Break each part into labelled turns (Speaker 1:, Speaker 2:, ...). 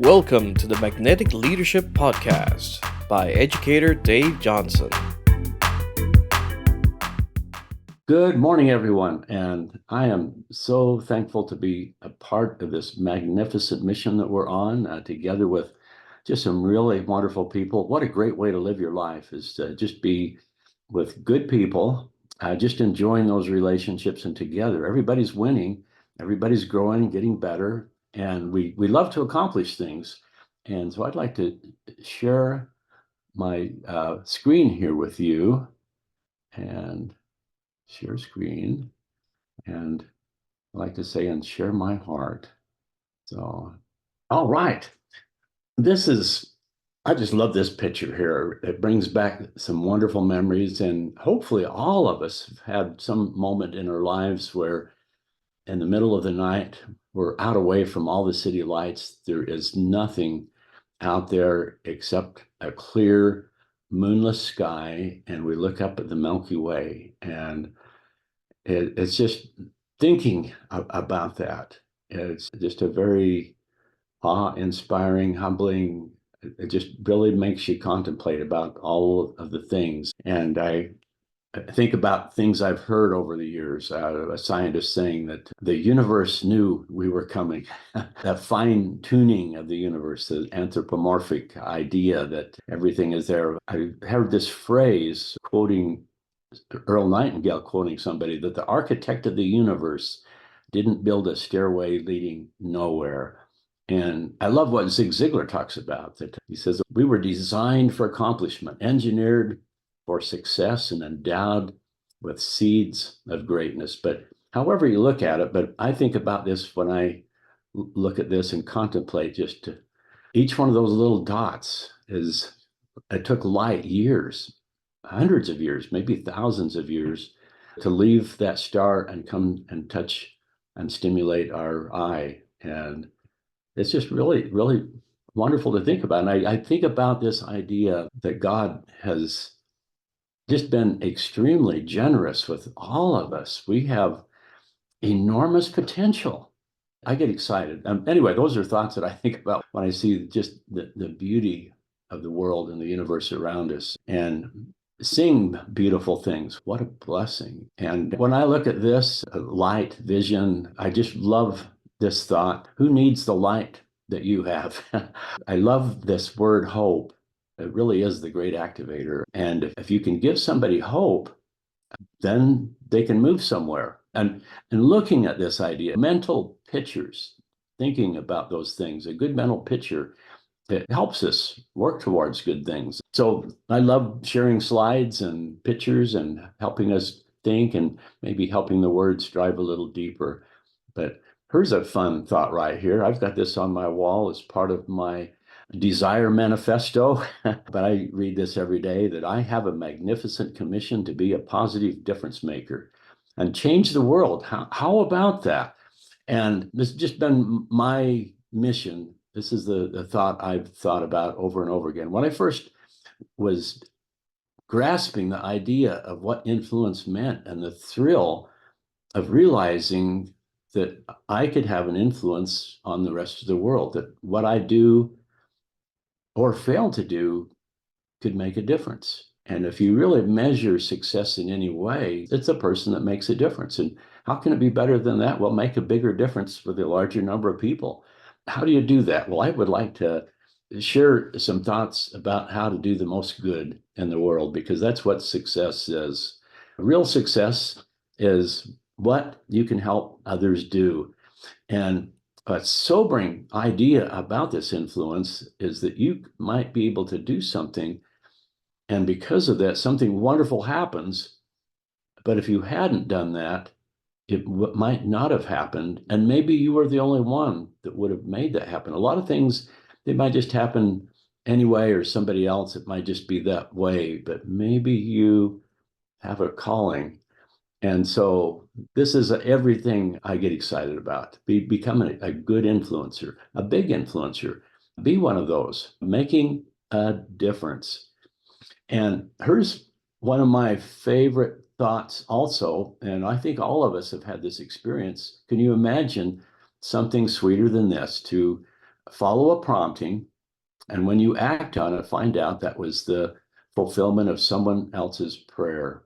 Speaker 1: Welcome to the Magnetic Leadership Podcast by educator Dave Johnson.
Speaker 2: Good morning, everyone, and I am so thankful to be a part of this magnificent mission that we're on, together with just some really wonderful people. What a great way to live your life is to just be with good people, just enjoying those relationships, and together everybody's winning, everybody's growing, getting better, and we love to accomplish things. And so I'd like to share my screen here with you and share screen, and I like to say, and share my heart. So, all right. I just love this picture here. It brings back some wonderful memories, and hopefully all of us have had some moment in our lives where in the middle of the night, we're out away from all the city lights. There is nothing out there except a clear, moonless sky, and we look up at the Milky Way, and it's just thinking about that. It's just a very awe-inspiring, humbling. It just really makes you contemplate about all of the things. And I think about things I've heard over the years. A scientist saying that the universe knew we were coming. That fine tuning of the universe, the anthropomorphic idea that everything is there. I heard this phrase quoting Earl Nightingale, quoting somebody, that the architect of the universe didn't build a stairway leading nowhere. And I love what Zig Ziglar talks about, that he says, we were designed for accomplishment, engineered for success, and endowed with seeds of greatness. But however you look at it, but I think about this when I look at this and contemplate just each one of those little dots it took light years, hundreds of years, maybe thousands of years, to leave that star and come and touch and stimulate our eye. And it's just really, really wonderful to think about. And I think about this idea that God has just been extremely generous with all of us. We have enormous potential. I get excited. Anyway, those are thoughts that I think about when I see just the beauty of the world and the universe around us, and seeing beautiful things. What a blessing. And when I look at this light vision, I just love this thought. Who needs the light that you have? I love this word hope. It really is the great activator. And if you can give somebody hope, then they can move somewhere. And looking at this idea, mental pictures, thinking about those things, a good mental picture, it helps us work towards good things. So I love sharing slides and pictures and helping us think, and maybe helping the words drive a little deeper. But here's a fun thought right here. I've got this on my wall as part of my desire manifesto, but I read this every day, that I have a magnificent commission to be a positive difference maker and change the world. How about that? And this has just been my mission. This is the thought I've thought about over and over again. When I first was grasping the idea of what influence meant, and the thrill of realizing that I could have an influence on the rest of the world, that what I do or fail to do could make a difference. And if you really measure success in any way, it's the person that makes a difference. And how can it be better than that? Well, make a bigger difference with a larger number of people. How do you do that? Well, I would like to share some thoughts about how to do the most good in the world, because that's what success is. Real success is what you can help others do. And a sobering idea about this influence is that you might be able to do something, and because of that, something wonderful happens. But if you hadn't done that, it might not have happened. And maybe you were the only one that would have made that happen. A lot of things, they might just happen anyway, or somebody else, it might just be that way. But maybe you have a calling. And so this is everything I get excited about. Becoming a good influencer, a big influencer. Be one of those, making a difference. And here's one of my favorite thoughts also, and I think all of us have had this experience. Can you imagine something sweeter than this, to follow a prompting, and when you act on it, find out that was the fulfillment of someone else's prayer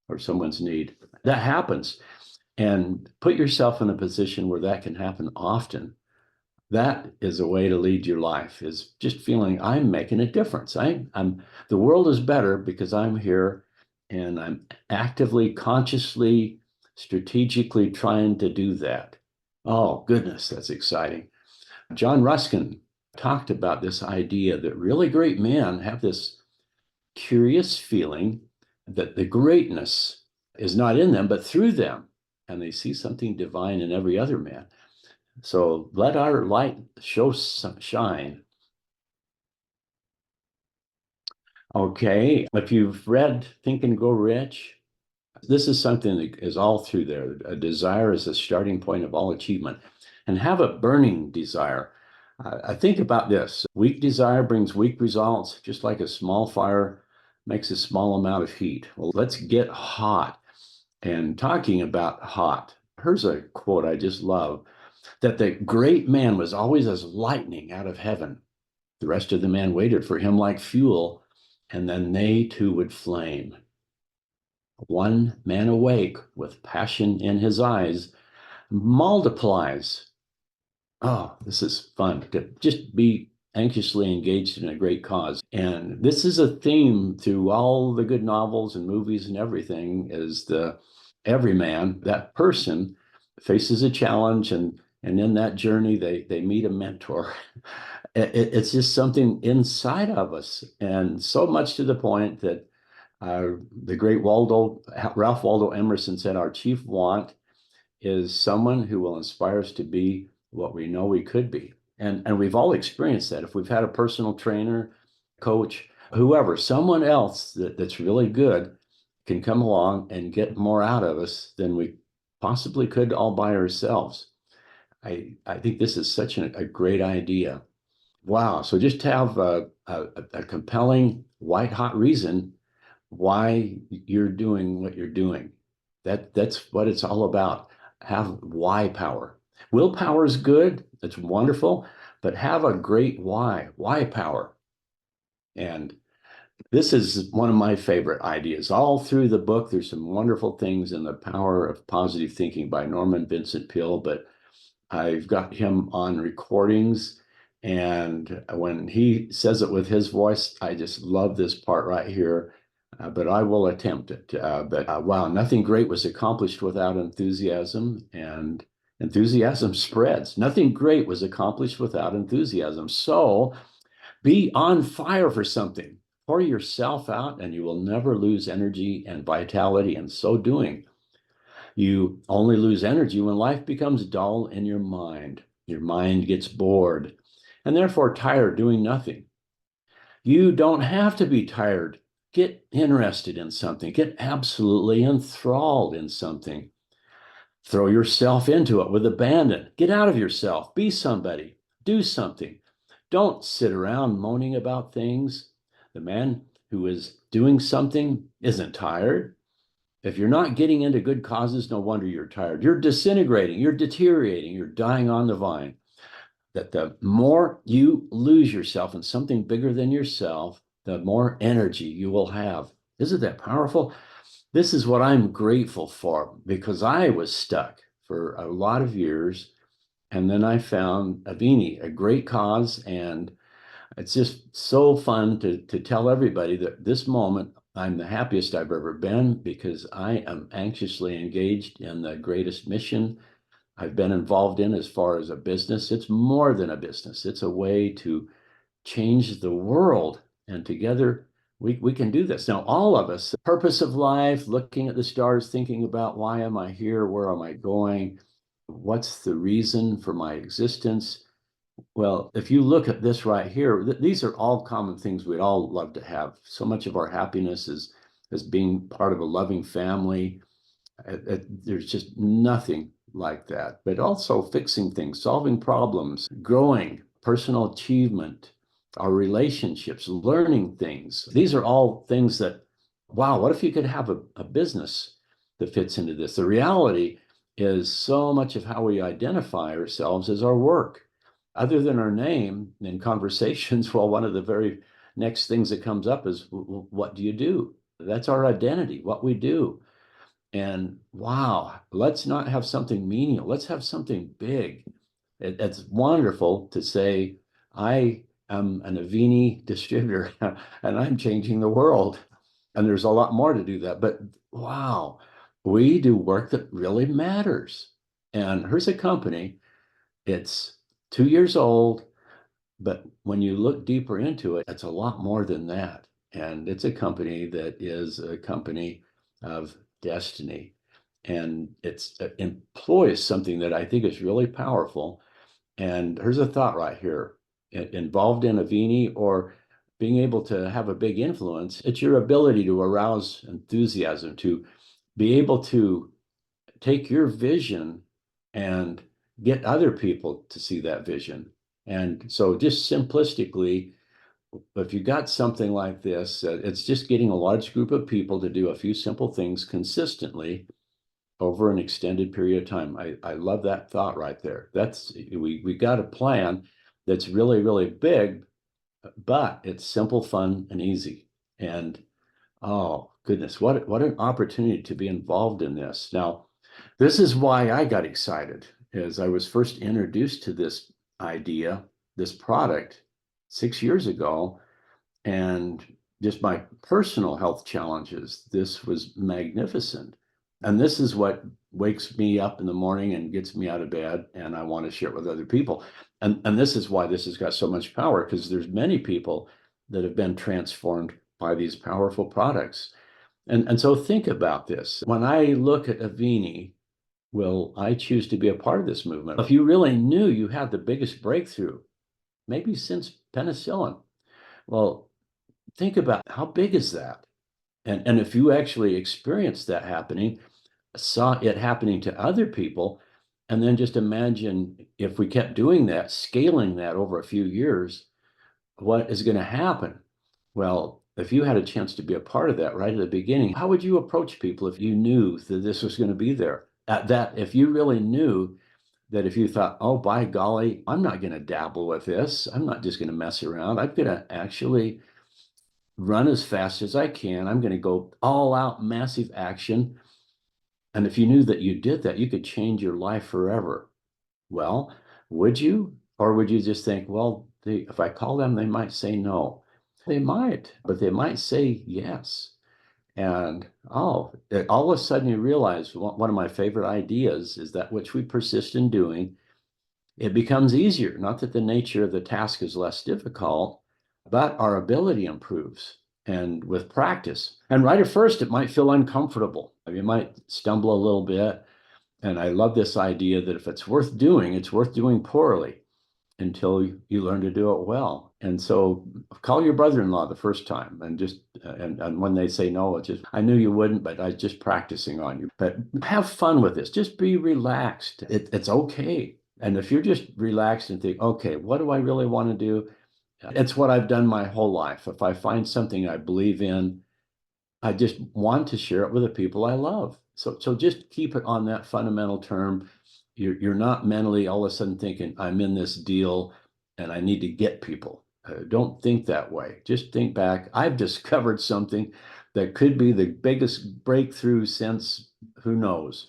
Speaker 2: or someone's need. That happens. And put yourself in a position where that can happen often. That is a way to lead your life, is just feeling I'm making a difference. I'm the world is better because I'm here and I'm actively, consciously, strategically trying to do that. Oh, goodness, that's exciting. John Ruskin talked about this idea that really great men have this curious feeling that the greatness is not in them, but through them. And they see something divine in every other man. So let our light show some shine. Okay, if you've read Think and Grow Rich, this is something that is all through there. A desire is the starting point of all achievement. And have a burning desire. I think about this. Weak desire brings weak results, just like a small fire makes a small amount of heat. Well, let's get hot. And talking about hot, here's a quote I just love, that the great man was always as lightning out of heaven. The rest of the men waited for him like fuel, and then they too would flame. One man awake with passion in his eyes multiplies. Oh, this is fun to just be anxiously engaged in a great cause. And this is a theme through all the good novels and movies and everything, is the everyman, that person faces a challenge, and in that journey they meet a mentor. It's just something inside of us, and so much to the point that the great Ralph Waldo Emerson said, our chief want is someone who will inspire us to be what we know we could be. And we've all experienced that. If we've had a personal trainer, coach, whoever, someone else that's really good can come along and get more out of us than we possibly could all by ourselves. I think this is such a great idea. Wow. So just to have a compelling, white hot reason why you're doing what you're doing. That's what it's all about. Have why power. Willpower is good. It's wonderful, but have a great why power. And this is one of my favorite ideas. All through the book, there's some wonderful things in The Power of Positive Thinking by Norman Vincent Peale, but I've got him on recordings. And when he says it with his voice, I just love this part right here. But I will attempt it. Wow, nothing great was accomplished without enthusiasm, and enthusiasm spreads. Nothing great was accomplished without enthusiasm. So be on fire for something. Pour yourself out, and you will never lose energy and vitality in so doing. You only lose energy when life becomes dull in your mind. Your mind gets bored and therefore tired doing nothing. You don't have to be tired. Get interested in something. Get absolutely enthralled in something. Throw yourself into it with abandon. Get out of yourself. Be somebody. Do something. Don't sit around moaning about things. The man who is doing something isn't tired. If you're not getting into good causes, no wonder you're tired. You're disintegrating. You're deteriorating. You're dying on the vine. That the more you lose yourself in something bigger than yourself, the more energy you will have. Isn't that powerful? This is what I'm grateful for, because I was stuck for a lot of years. And then I found Avini, a great cause. And it's just so fun to tell everybody that this moment, I'm the happiest I've ever been, because I am anxiously engaged in the greatest mission I've been involved in as far as a business. It's more than a business. It's a way to change the world. And together we can do this. Now, all of us, the purpose of life, looking at the stars, thinking about why am I here? Where am I going? What's the reason for my existence? Well, if you look at this right here, these are all common things we'd all love to have. So much of our happiness is being part of a loving family. There's just nothing like that. But also fixing things, solving problems, growing, personal achievement, our relationships, learning things. These are all things that, wow, what if you could have a business that fits into this? The reality is so much of how we identify ourselves is our work. other than our name in conversations, well, one of the very next things that comes up is, what do you do? That's our identity, what we do. And wow, let's not have something menial. Let's have something big. It's wonderful to say, I am an Avini distributor and I'm changing the world. And there's a lot more to do that. But wow, we do work that really matters. And here's a company, it's 2 years old, but when you look deeper into it, it's a lot more than that. And it's a company that is a company of destiny. And it employs something that I think is really powerful. And here's a thought right here. Involved in Avini or being able to have a big influence, it's your ability to arouse enthusiasm, to be able to take your vision and get other people to see that vision. And so just simplistically, if you got something like this, it's just getting a large group of people to do a few simple things consistently over an extended period of time. I love that thought right there. We got a plan that's really, really big, but it's simple, fun, and easy. And oh goodness, what an opportunity to be involved in this. Now, this is why I got excited as I was first introduced to this idea, this product 6 years ago, and just my personal health challenges. This was magnificent. And this is what wakes me up in the morning and gets me out of bed, and I want to share it with other people. And this is why this has got so much power, because there's many people that have been transformed by these powerful products. And so think about this. When I look at Avini, will I choose to be a part of this movement? If you really knew you had the biggest breakthrough, maybe since penicillin, well, think about how big is that? And if you actually experienced that happening, saw it happening to other people, and then just imagine if we kept doing that, scaling that over a few years, what is going to happen? Well, if you had a chance to be a part of that right at the beginning, how would you approach people if you knew that this was going to be there? At that, if you really knew that, if you thought, oh, by golly, I'm not going to dabble with this, I'm not just going to mess around, I'm going to actually run as fast as I can, I'm going to go all out massive action. And if you knew that you did that, you could change your life forever. Well, would you? Or would you just think, well, if I call them, they might say no. They might, but they might say yes. And all of a sudden you realize one of my favorite ideas is that which we persist in doing, it becomes easier. Not that the nature of the task is less difficult, but our ability improves. And with practice, and right at first, it might feel uncomfortable. You might stumble a little bit. And I love this idea that if it's worth doing, it's worth doing poorly until you learn to do it well. And so call your brother-in-law the first time and just, and when they say no, it's just, I knew you wouldn't, but I was just practicing on you. But have fun with this. Just be relaxed. It's okay. And if you're just relaxed and think, okay, what do I really want to do? It's what I've done my whole life. If I find something I believe in, I just want to share it with the people I love. So just keep it on that fundamental term. You're not mentally all of a sudden thinking, I'm in this deal and I need to get people. Don't think that way. Just think back. I've discovered something that could be the biggest breakthrough since who knows.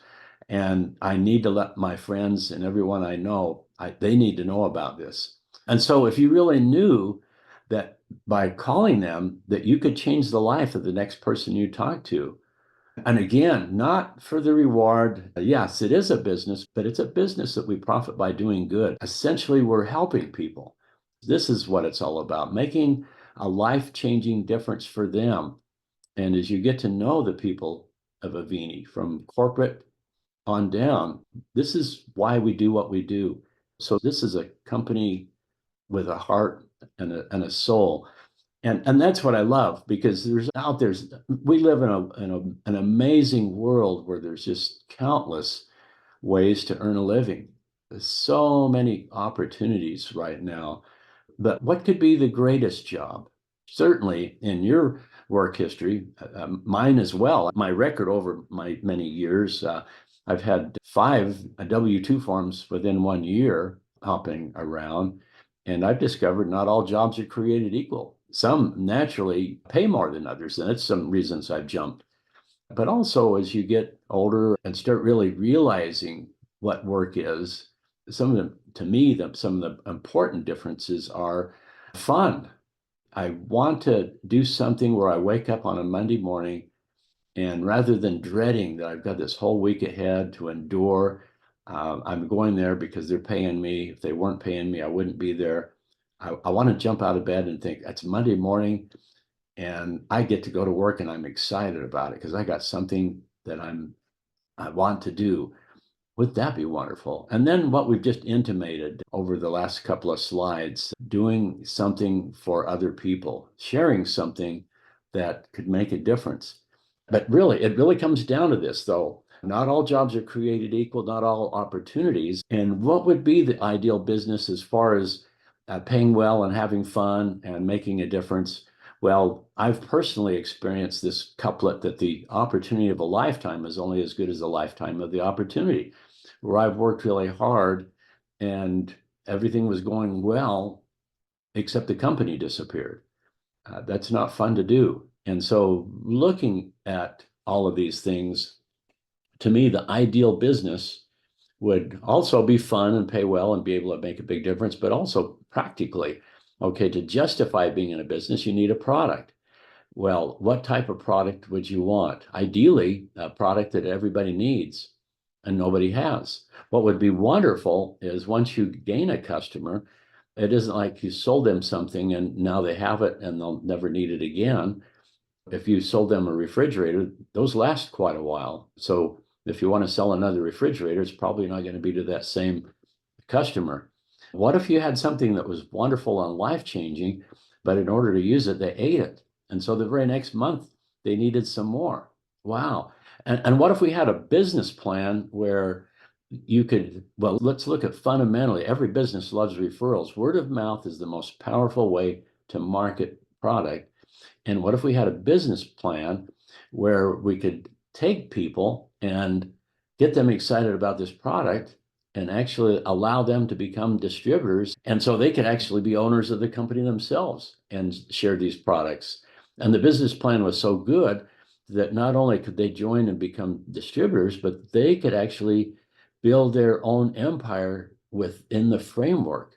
Speaker 2: And I need to let my friends and everyone I know, they need to know about this. And so if you really knew that by calling them, that you could change the life of the next person you talk to. And again, not for the reward. Yes, it is a business, but it's a business that we profit by doing good. Essentially, we're helping people. This is what it's all about, making a life-changing difference for them. And as you get to know the people of Avini from corporate on down, this is why we do what we do. So this is a company with a heart and a soul. And that's what I love, because we live in an amazing world where there's just countless ways to earn a living. There's so many opportunities right now. But what could be the greatest job? Certainly in your work history, mine as well. My record over my many years, I've had 5 W-2 forms within 1 year. hopping around, and I've discovered not all jobs are created equal. Some naturally pay more than others, and that's some reasons I've jumped. But also, as you get older and start really realizing what work is, some of them, to me, some of the important differences are fun. I want to do something where I wake up on a Monday morning and rather than dreading that I've got this whole week ahead to endure, I'm going there because they're paying me. If they weren't paying me, I wouldn't be there. I want to jump out of bed and think it's Monday morning and I get to go to work and I'm excited about it because I got something that I want to do. Would that be wonderful? And then what we've just intimated over the last couple of slides, doing something for other people, sharing something that could make a difference. But really, it really comes down to this, though. Not all jobs are created equal, not all opportunities. And what would be the ideal business as far as paying well and having fun and making a difference? Well, I've personally experienced this couplet that the opportunity of a lifetime is only as good as the lifetime of the opportunity, where I've worked really hard and everything was going well, except the company disappeared. That's not fun to do. And so looking at all of these things, to me, the ideal business would also be fun and pay well and be able to make a big difference, but also practically, okay, to justify being in a business, you need a product. Well, what type of product would you want? Ideally, a product that everybody needs and nobody has. What would be wonderful is once you gain a customer, it isn't like you sold them something and now they have it and they'll never need it again. If you sold them a refrigerator, those last quite a while. So if you want to sell another refrigerator, it's probably not going to be to that same customer. What if you had something that was wonderful and life-changing, but in order to use it, they ate it. And so the very next month, they needed some more. Wow. And what if we had a business plan where you could, well, let's look at fundamentally, every business loves referrals. Word of mouth is the most powerful way to market product. And what if we had a business plan where we could take people and get them excited about this product and actually allow them to become distributors. And so they could actually be owners of the company themselves and share these products. And the business plan was so good that not only could they join and become distributors, but they could actually build their own empire within the framework.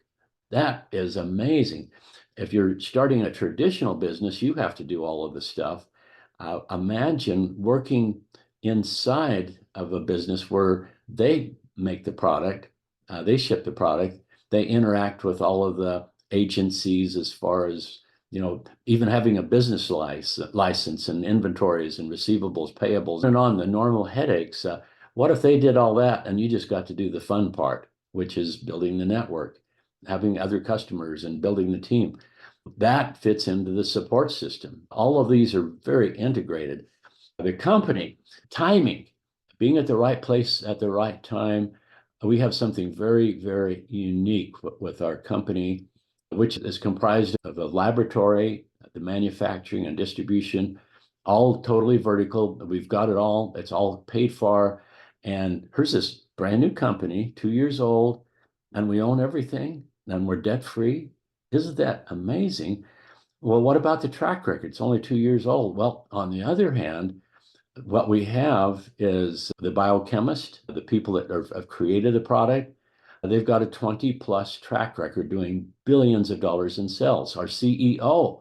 Speaker 2: That is amazing. If you're starting a traditional business, you have to do all of this stuff. Imagine working inside of a business where they make the product, they ship the product, they interact with all of the agencies as far as, even having a business license and inventories and receivables, payables, and on the normal headaches. What if they did all that and you just got to do the fun part, which is building the network, having other customers and building the team? That fits into the support system. All of these are very integrated. The company, timing, being at the right place at the right time. We have something very, very unique with our company, which is comprised of a laboratory, the manufacturing and distribution, all totally vertical. We've got it all. It's all paid for. And here's this brand new company, 2 years old, and we own everything and we're debt free. Isn't that amazing? Well, what about the track record? It's only 2 years old. Well, on the other hand, what we have is the biochemist, the people that have created the product. They've got a 20 plus track record doing billions of dollars in sales. Our CEO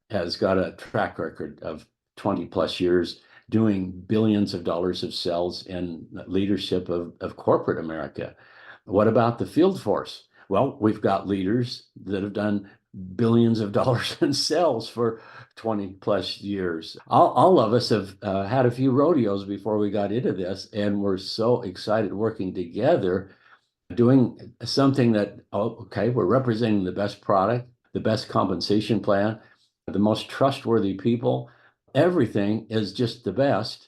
Speaker 2: has got a track record of 20 plus years doing billions of dollars of sales in leadership of corporate America. What about the field force? Well, we've got leaders that have done billions of dollars in sales for 20 plus years. All of us have had a few rodeos before we got into this, and we're so excited working together, doing something that, okay, we're representing the best product, the best compensation plan, the most trustworthy people. Everything is just the best.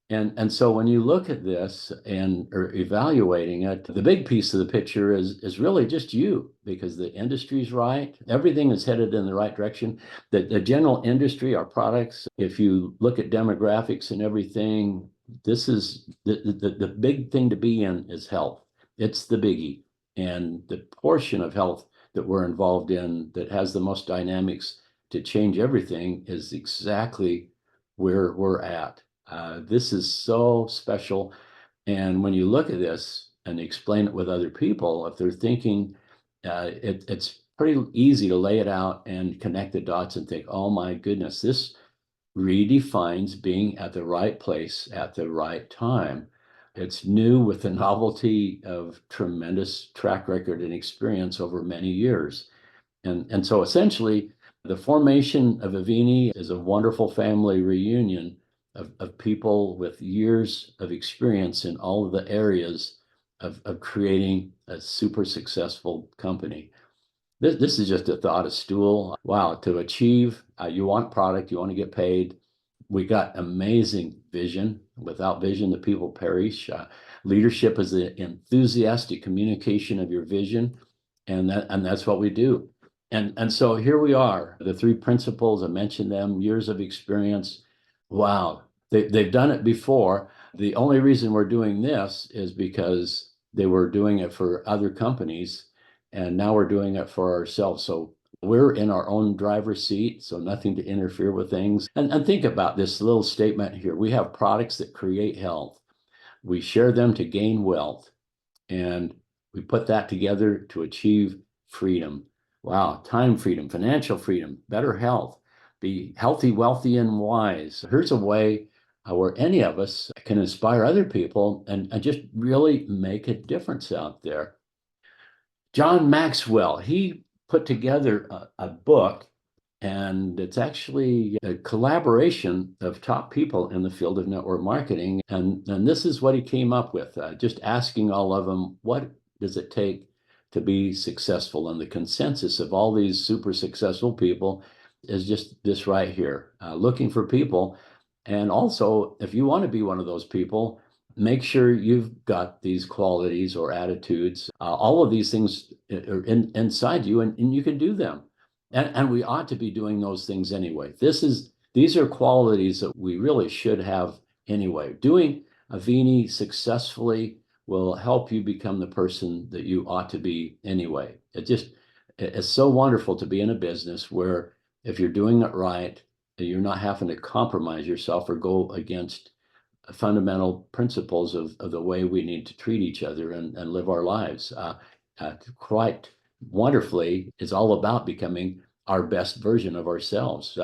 Speaker 2: And so when you look at this and are evaluating it, the big piece of the picture is really just you, because the industry's right. Everything is headed in the right direction. The general industry, our products, if you look at demographics and everything, this is the big thing to be in is health. It's the biggie. And the portion of health that we're involved in that has the most dynamics to change everything is exactly where we're at. This is so special. And when you look at this and explain it with other people, if they're thinking, it's pretty easy to lay it out and connect the dots and think, oh my goodness, this redefines being at the right place at the right time. It's new with the novelty of tremendous track record and experience over many years. And so essentially, the formation of Avini is a wonderful family reunion of people with years of experience in all of the areas of creating a super successful company. This is just a thought, a stool. Wow, to achieve, you want product, you want to get paid. We got amazing vision. Without vision, the people perish. Leadership is the enthusiastic communication of your vision, and that's what we do. And so here we are, the three principles, I mentioned them, years of experience. Wow, they've done it before. The only reason we're doing this is because they were doing it for other companies, and now we're doing it for ourselves. So we're in our own driver's seat, so nothing to interfere with things. And think about this little statement here. We have products that create health. We share them to gain wealth, and we put that together to achieve freedom. Wow, time freedom, financial freedom, better health, be healthy, wealthy, and wise. Here's a way where any of us can inspire other people and just really make a difference out there. John Maxwell, he put together a book, and it's actually a collaboration of top people in the field of network marketing. And this is what he came up with, just asking all of them, what does it take to be successful? And the consensus of all these super successful people is just this right here, looking for people. And also, if you want to be one of those people, make sure you've got these qualities or attitudes. All of these things are inside you, and you can do them. And we ought to be doing those things anyway. These are qualities that we really should have anyway. Doing Avini successfully will help you become the person that you ought to be anyway. It's so wonderful to be in a business where if you're doing it right, you're not having to compromise yourself or go against fundamental principles of the way we need to treat each other and live our lives. Quite wonderfully, is all about becoming our best version of ourselves,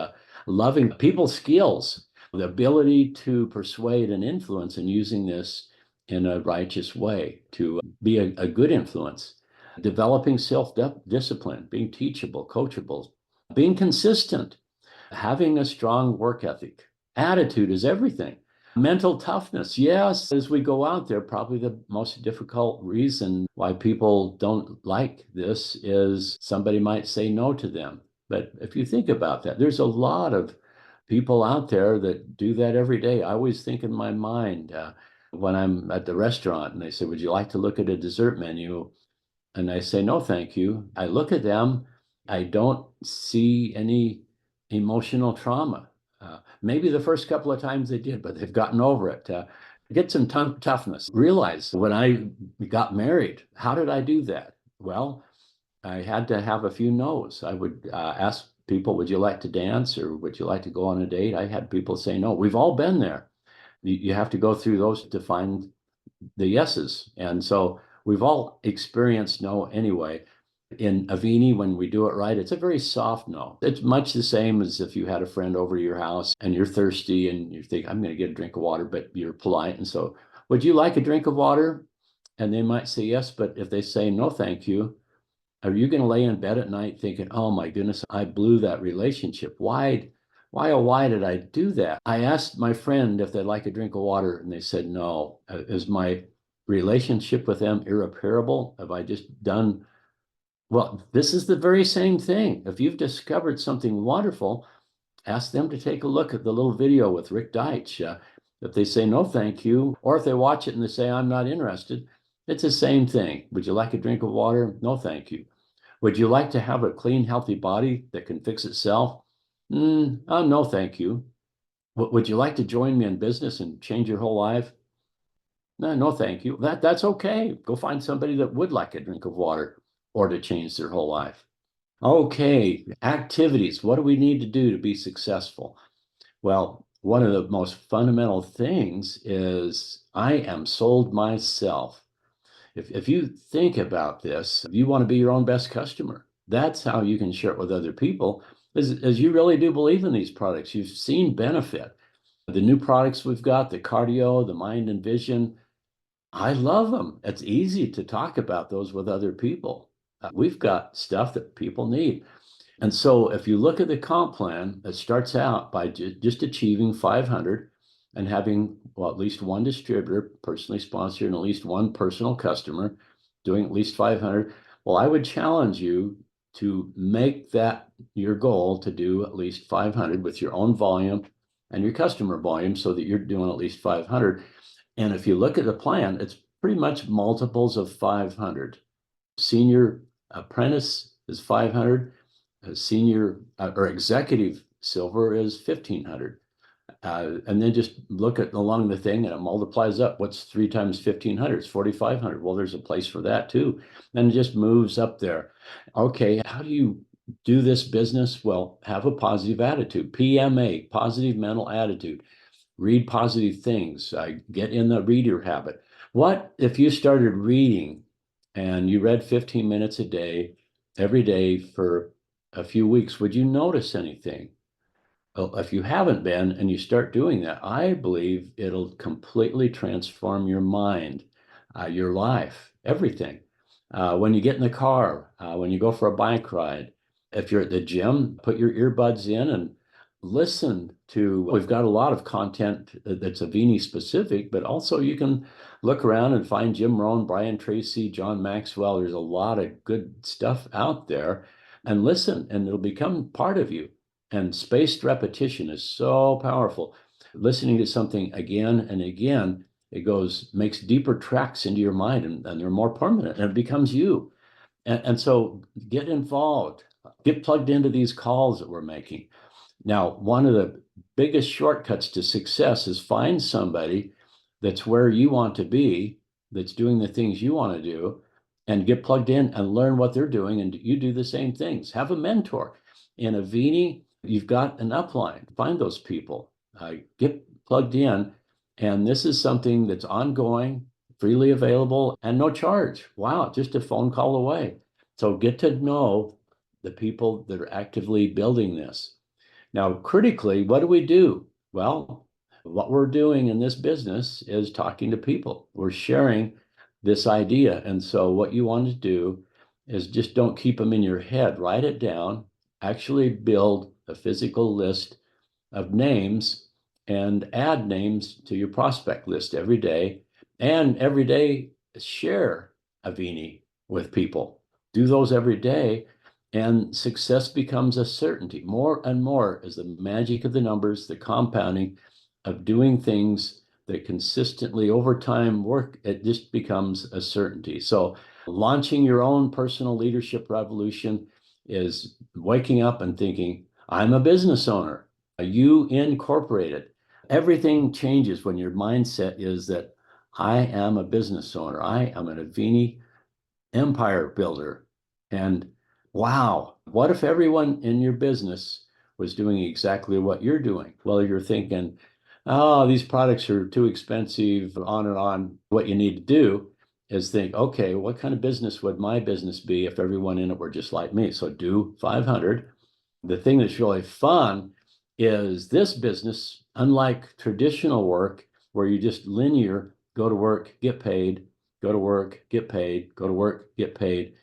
Speaker 2: loving people skills, the ability to persuade and influence, and using this in a righteous way to be a good influence, developing self-discipline, being teachable, coachable, being consistent, having a strong work ethic. Attitude is everything. Mental toughness. Yes, as we go out there, probably the most difficult reason why people don't like this is somebody might say no to them. But if you think about that, there's a lot of people out there that do that every day. I always think in my mind when I'm at the restaurant and they say, would you like to look at a dessert menu? And I say, no, thank you. I look at them. I don't see any emotional trauma. Maybe the first couple of times they did, but they've gotten over it. Get some toughness. Realize when I got married, how did I do that? Well, I had to have a few no's. I would ask people, would you like to dance or would you like to go on a date? I had people say no. We've all been there. You have to go through those to find the yeses. And so we've all experienced no anyway. In Avini, when we do it right, it's a very soft no. It's much the same as if you had a friend over your house and you're thirsty and you think, I'm going to get a drink of water, but you're polite. And so, would you like a drink of water? And they might say yes, but if they say no, thank you, are you going to lay in bed at night thinking, oh my goodness, I blew that relationship? Why did I do that? I asked my friend if they'd like a drink of water, and they said no. Is my relationship with them irreparable? Have I just done? Well, this is the very same thing. If you've discovered something wonderful, ask them to take a look at the little video with Rick Deitch. If they say no, thank you, or if they watch it and they say, I'm not interested, it's the same thing. Would you like a drink of water? No, thank you. Would you like to have a clean, healthy body that can fix itself? Oh, no, thank you. Would you like to join me in business and change your whole life? No, no, thank you. That's okay. Go find somebody that would like a drink of water or to change their whole life. Okay, activities. What do we need to do to be successful? Well, one of the most fundamental things is I am sold myself. If you think about this, you want to be your own best customer. That's how you can share it with other people, is you really do believe in these products. You've seen benefit. The new products we've got, the cardio, the mind and vision, I love them. It's easy to talk about those with other people. We've got stuff that people need. And so if you look at the comp plan, it starts out by just achieving 500 and having, well, at least one distributor personally sponsor and at least one personal customer doing at least 500. Well, I would challenge you to make that your goal to do at least 500 with your own volume and your customer volume so that you're doing at least 500. And if you look at the plan, it's pretty much multiples of 500. Senior apprentice is 500. Senior or executive silver is 1,500. And then just look at along the thing and it multiplies up. What's 3 times 1,500? It's 4,500. Well, there's a place for that too. And it just moves up there. Okay, how do you do this business? Well, have a positive attitude. PMA, positive mental attitude. Read positive things. Get in the reader habit. What if you started reading and you read 15 minutes a day, every day for a few weeks? Would you notice anything? Well, if you haven't been and you start doing that, I believe it'll completely transform your mind, your life, everything. When you get in the car, when you go for a bike ride, if you're at the gym, put your earbuds in and listen to. We've got a lot of content that's Avini specific, but also you can look around and find Jim Rohn, Brian Tracy, John Maxwell. There's a lot of good stuff out there, and listen, and it'll become part of you. And spaced repetition is so powerful. Listening to something again and again, it goes, makes deeper tracks into your mind and they're more permanent and it becomes you. And so get involved, get plugged into these calls that we're making. Now, one of the biggest shortcuts to success is find somebody that's where you want to be, that's doing the things you want to do, and get plugged in and learn what they're doing. And you do the same things. Have a mentor. In Avini, you've got an upline. Find those people, get plugged in. And this is something that's ongoing, freely available, and no charge. Wow, just a phone call away. So get to know the people that are actively building this. Now, critically, what do we do? Well, what we're doing in this business is talking to people. We're sharing this idea. And so what you want to do is just don't keep them in your head. Write it down, actually build a physical list of names and add names to your prospect list every day. And every day, share Avini with people. Do those every day, and success becomes a certainty. More and more is the magic of the numbers, the compounding of doing things that consistently over time work. It just becomes a certainty. So launching your own personal leadership revolution is waking up and thinking, I'm a business owner. You incorporated. Everything changes when your mindset is that I am a business owner. I am an Avini empire builder. And wow, what if everyone in your business was doing exactly what you're doing? Well, you're thinking, oh, these products are too expensive, on and on. What you need to do is think, okay, what kind of business would my business be if everyone in it were just like me? So do 500. The thing that's really fun is this business, unlike traditional work where you just linear go to work, get paid, go to work, get paid, go to work, get paid.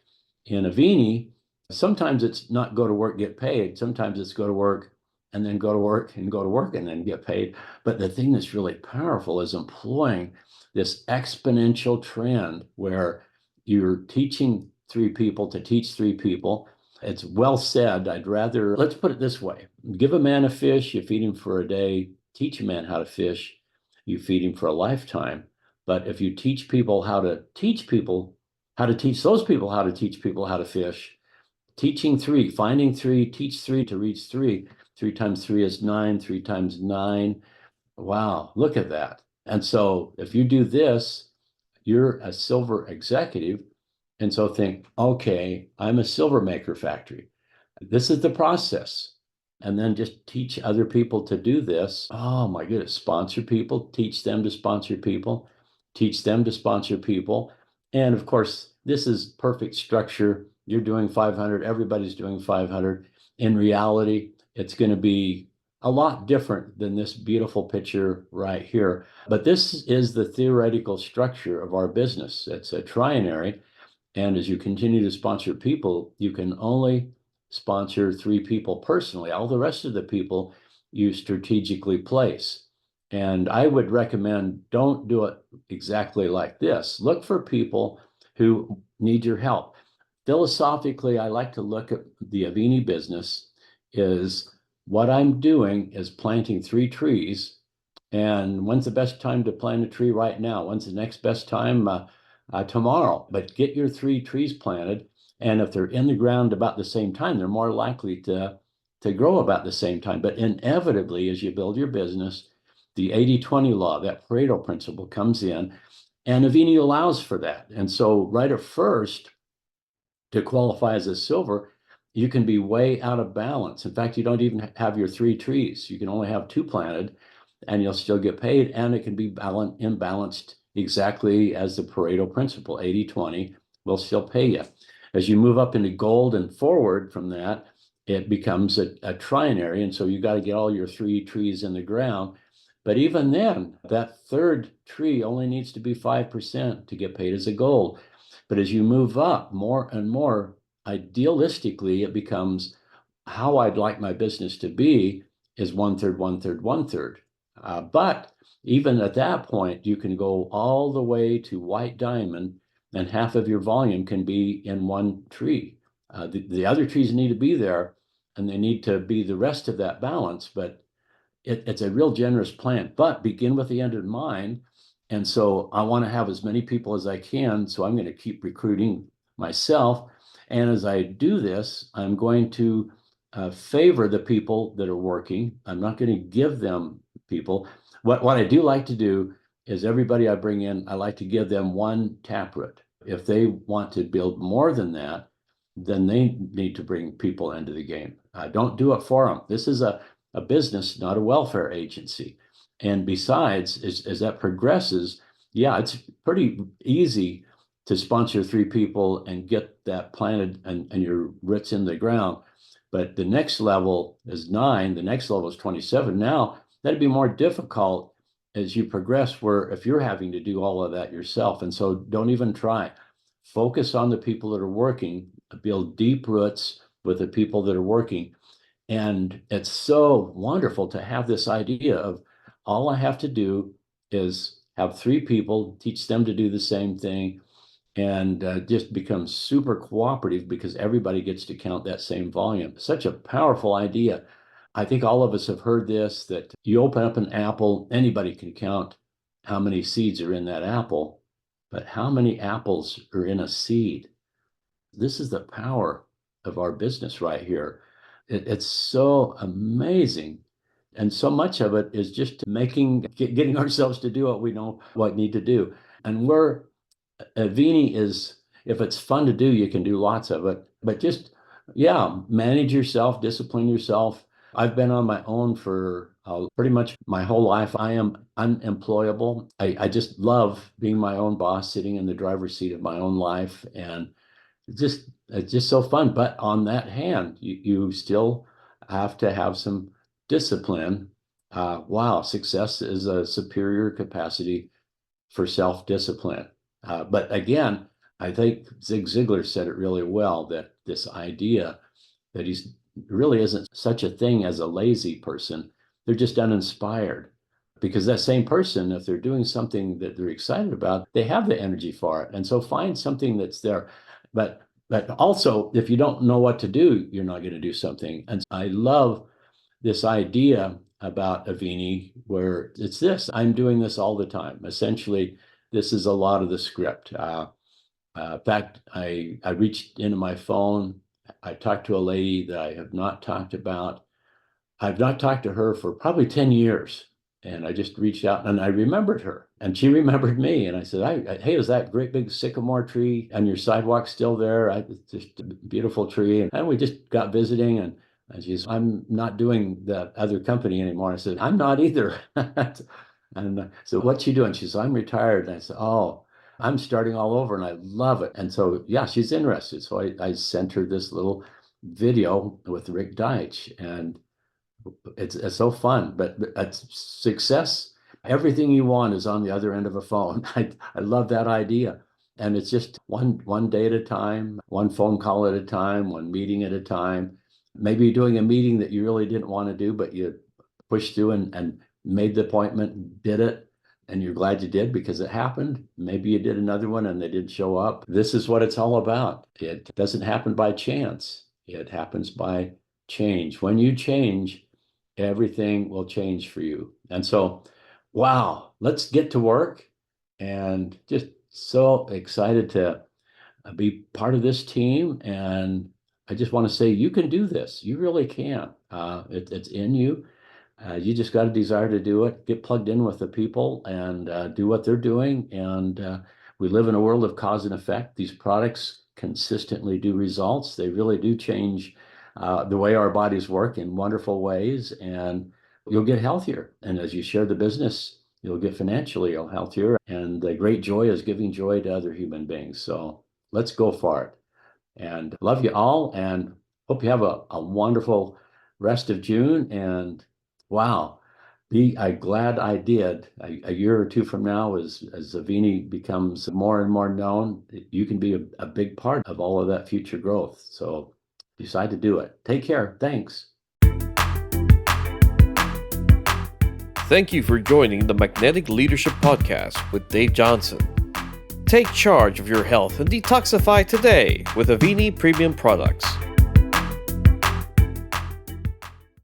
Speaker 2: In Avini, sometimes it's not go to work, get paid. Sometimes it's go to work and then go to work and go to work and then get paid. But the thing that's really powerful is employing this exponential trend where you're teaching 3 people to teach 3 people. It's well said. Let's put it this way. Give a man a fish, you feed him for a day. Teach a man how to fish, you feed him for a lifetime. But if you teach people how to teach people, how to teach those people how to teach people how to fish, teaching 3, finding 3, teach 3 to reach 3. 3 times 3 is 9, 3 times 9. Wow, look at that. And so if you do this, you're a silver executive. And so think, okay, I'm a silver maker factory. This is the process. And then just teach other people to do this. Oh my goodness. Sponsor people, teach them to sponsor people, teach them to sponsor people. And of course, this is perfect structure. You're doing 500, everybody's doing 500. In reality, it's going to be a lot different than this beautiful picture right here. But this is the theoretical structure of our business. It's a trinary. And as you continue to sponsor people, you can only sponsor 3 people personally. All the rest of the people you strategically place. And I would recommend don't do it exactly like this. Look for people who need your help. Philosophically, I like to look at the Avini business is what I'm doing is planting 3 trees. And when's the best time to plant a tree right now? When's the next best time? Tomorrow. But get your 3 trees planted. And if they're in the ground about the same time, they're more likely to grow about the same time. But inevitably, as you build your business, the 80-20 law, that Pareto principle comes in, and Avini allows for that. And so right at first, to qualify as a silver, you can be way out of balance. In fact, you don't even have your 3 trees. You can only have 2 planted and you'll still get paid. And it can be imbalanced exactly as the Pareto principle, 80-20 will still pay you. As you move up into gold and forward from that, it becomes a trinary. And so you got to get all your 3 trees in the ground. But even then, that third tree only needs to be 5% to get paid as a gold. But as you move up more and more, idealistically, it becomes how I'd like my business to be is 1/3, 1/3, 1/3. But even at that point, you can go all the way to white diamond, and half of your volume can be in one tree. The other trees need to be there, and they need to be the rest of that balance. But it's a real generous plan, but begin with the end in mind. And so I want to have as many people as I can. So I'm going to keep recruiting myself. And as I do this, I'm going to favor the people that are working. I'm not going to give them people. What I do like to do is everybody I bring in, I like to give them one taproot. If they want to build more than that, then they need to bring people into the game. Don't do it for them. This is a business, not a welfare agency. And besides, as that progresses, yeah, it's pretty easy to sponsor 3 people and get that planted and your roots in the ground. But the next level is 9, the next level is 27. Now, that'd be more difficult as you progress, where if you're having to do all of that yourself. And so don't even try. Focus on the people that are working, build deep roots with the people that are working. And it's so wonderful to have this idea of all I have to do is have 3 people, teach them to do the same thing, and just become super cooperative because everybody gets to count that same volume. Such a powerful idea. I think all of us have heard this, that you open up an apple, anybody can count how many seeds are in that apple, but how many apples are in a seed? This is the power of our business right here. It's so amazing. And so much of it is just getting ourselves to do what we know what need to do. And we're Avini is, if it's fun to do, you can do lots of it, but just, yeah, manage yourself, discipline yourself. I've been on my own for pretty much my whole life. I am unemployable. I just love being my own boss, sitting in the driver's seat of my own life. And it's just so fun. But on that hand, you still have to have some discipline. Wow, success is a superior capacity for self-discipline. But again, I think Zig Ziglar said it really well, that this idea that he's really isn't such a thing as a lazy person. They're just uninspired. Because that same person, if they're doing something that they're excited about, they have the energy for it. And so find something that's there. But also, if you don't know what to do, you're not going to do something. And I love this idea about Avini, where it's this, I'm doing this all the time. Essentially, this is a lot of the script. In fact, I reached into my phone. I talked to a lady that I have not talked about. I've not talked to her for probably 10 years. And I just reached out and I remembered her and she remembered me. And I said, hey, is that great big sycamore tree on your sidewalk still there? It's just a beautiful tree. And we just got visiting and she's, I'm not doing the other company anymore. I said, I'm not either. And so what's she doing? She said, I'm retired. And I said, oh, I'm starting all over and I love it. And so, yeah, she's interested. So I sent her this little video with Rick Deitch and it's so fun, but it's success. Everything you want is on the other end of a phone. I love that idea. And it's just one day at a time, one phone call at a time, one meeting at a time. Maybe you're doing a meeting that you really didn't want to do, but you pushed through and made the appointment, did it, and you're glad you did because it happened. Maybe you did another one and they didn't show up. This is what it's all about. It doesn't happen by chance. It happens by change. When you change, everything will change for you. And so, wow, let's get to work and just so excited to be part of this team. And I just want to say, you can do this. You really can. It's in you. You just got a desire to do it, get plugged in with the people and do what they're doing. And we live in a world of cause and effect. These products consistently do results. They really do change the way our bodies work in wonderful ways, and you'll get healthier. And as you share the business, you'll get financially healthier. And the great joy is giving joy to other human beings. So let's go for it. And love you all, and hope you have a wonderful rest of June. And wow, be glad I did. A year or two from now, as Avini becomes more and more known, you can be a big part of all of that future growth. So decide to do it. Take care. Thanks.
Speaker 1: Thank you for joining the Magnetic Leadership Podcast with Dave Johnson. Take charge of your health and detoxify today with Avini Premium Products.